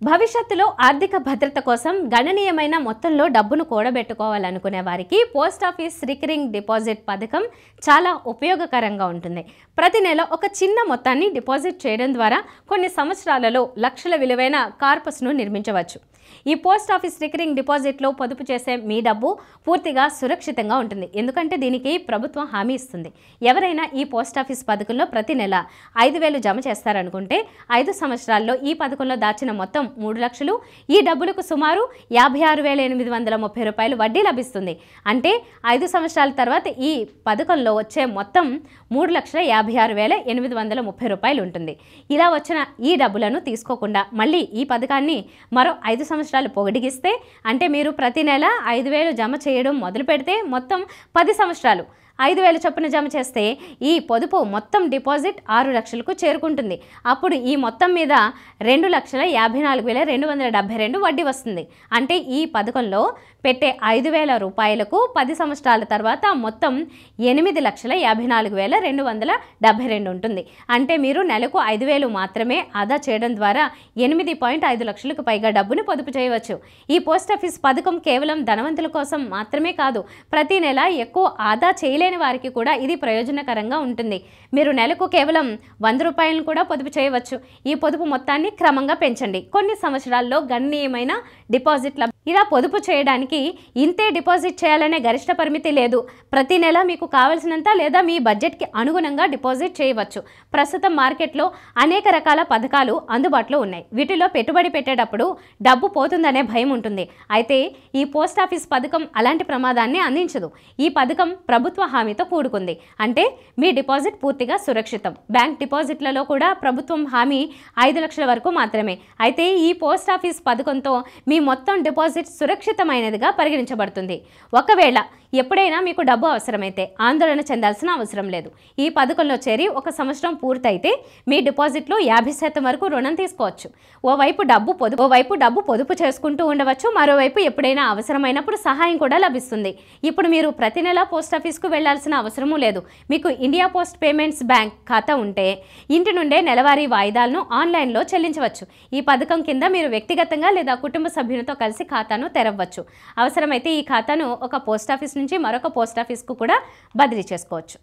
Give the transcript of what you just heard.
భవిష్యత్తులో ఆర్థిక భద్రత కోసం గణనీయమైన మొత్తంలో డబ్బును కూడబెట్టుకోవాలనుకునే వారికి పోస్ట్ ఆఫీస్ రికరింగ్ డిపాజిట్ పథకం చాలా ఉపయోగకరంగా ఉంటుంది. ప్రతి నెల ఒక చిన్న మొత్తాన్ని డిపాజిట్ చేయడం ద్వారా కొన్ని సంవత్సరాలలో లక్షల విలువైన కార్పస్ను నిర్మించవచ్చు. ఈ పోస్ట్ ఆఫీస్ రికరింగ్ డిపాజిట్లో పొదుపు చేసే మీ డబ్బు పూర్తిగా సురక్షితంగా ఉంటుంది. ఎందుకంటే దీనికి ప్రభుత్వం హామీ ఇస్తుంది. ఎవరైనా ఈ పోస్ట్ ఆఫీస్ పథకంలో ప్రతి నెల 5,000 జమ చేస్తారనుకుంటే 5 సంవత్సరాల్లో ఈ పథకంలో దాచిన మొత్తం 3 లక్షలు. ఈ డబ్బులకు సుమారు 56,830 రూపాయలు వడ్డీ లభిస్తుంది. అంటే 5 సంవత్సరాల తర్వాత ఈ పథకంలో వచ్చే మొత్తం 3,56,830 రూపాయలు ఉంటుంది. ఇలా వచ్చిన ఈ డబ్బులను తీసుకోకుండా మళ్ళీ ఈ పథకాన్ని మరో 5 సంవత్సరాలు పొడిగిస్తే, అంటే మీరు ప్రతి నెల 5,000 జమ చేయడం మొదలు పెడితే మొత్తం 10 సంవత్సరాలు 5,000 చొప్పున జమ చేస్తే ఈ పొదుపు మొత్తం డిపాజిట్ 6 లక్షలకు చేరుకుంటుంది. అప్పుడు ఈ మొత్తం మీద 2,54,272 వడ్డీ వస్తుంది. అంటే ఈ పథకంలో పెట్టే 5,000 రూపాయలకు 10 సంవత్సరాల తర్వాత మొత్తం 8,54,272 ఉంటుంది. అంటే మీరు నెలకు 5,000 మాత్రమే ఆదా చేయడం ద్వారా 8.5 లక్షలకు పైగా డబ్బుని పొదుపు చేయవచ్చు. ఈ పోస్ట్ ఆఫీస్ పథకం కేవలం ధనవంతుల కోసం మాత్రమే కాదు, ప్రతి నెల ఎక్కువ ఆదా చేయలేని వారికి కూడా ఇది ప్రయోజనకరంగా ఉంటుంది. మీరు నెలకు కేవలం 100 రూపాయలను కూడా పొదుపు చేయవచ్చు. ఈ పొదుపు మొత్తాన్ని క్రమంగా పెంచండి. కొన్ని సంవత్సరాల్లో గణనీయమైన డిపాజిట్ల ఇలా పొదుపు చేయడానికి ఇంతే డిపాజిట్ చేయాలనే గరిష్ట పరిమితి లేదు. ప్రతి నెల మీకు కావలసినంత లేదా మీ బడ్జెట్కి అనుగుణంగా డిపాజిట్ చేయవచ్చు. ప్రస్తుతం మార్కెట్లో అనేక రకాల పథకాలు అందుబాటులో ఉన్నాయి. వీటిలో పెట్టుబడి పెట్టేటప్పుడు డబ్బు పోతుందనే భయం ఉంటుంది. అయితే ఈ పోస్ట్ ఆఫీస్ పథకం అలాంటి ప్రమాదాన్ని అందించదు. ఈ పథకం ప్రభుత్వ హామీతో కూడుకుంది. అంటే మీ డిపాజిట్ పూర్తిగా సురక్షితం. బ్యాంక్ డిపాజిట్లలో కూడా ప్రభుత్వం హామీ 5 లక్షల వరకు మాత్రమే. అయితే ఈ పోస్ట్ ఆఫీస్ పథకంతో మీ మొత్తం డిపాజిట్ సురక్షితమైనదిగా పరిగణించబడుతుంది. ఒకవేళ ఎప్పుడైనా మీకు డబ్బు అవసరమైతే ఆందోళన చెందాల్సిన అవసరం లేదు. ఈ పథకంలో చేరి 1 సంవత్సరం పూర్తయితే మీ డిపాజిట్లో 50% వరకు రుణం తీసుకోవచ్చు. ఓవైపు డబ్బు పొదుపు చేసుకుంటూ ఉండవచ్చు, మరోవైపు ఎప్పుడైనా అవసరమైనప్పుడు సహాయం కూడా లభిస్తుంది. ఇప్పుడు మీరు ప్రతి నెల పోస్ట్ ఆఫీస్కు వెళ్లాల్సిన అవసరమూ లేదు. మీకు ఇండియా పోస్ట్ పేమెంట్స్ బ్యాంక్ ఖాతా ఉంటే ఇంటి నుండే నెలవారీ వాయిదాలను ఆన్లైన్లో చెల్లించవచ్చు. ఈ పథకం కింద మీరు వ్యక్తిగతంగా లేదా కుటుంబ సభ్యులతో కలిసి ఖాతాను తెరవవచ్చు. అవసరమైతే ఈ ఖాతాను ఒక పోస్ట్ ఆఫీస్ నుంచి మరొక పోస్ట్ ఆఫీస్కు కూడా బదిలీ చేసుకోవచ్చు.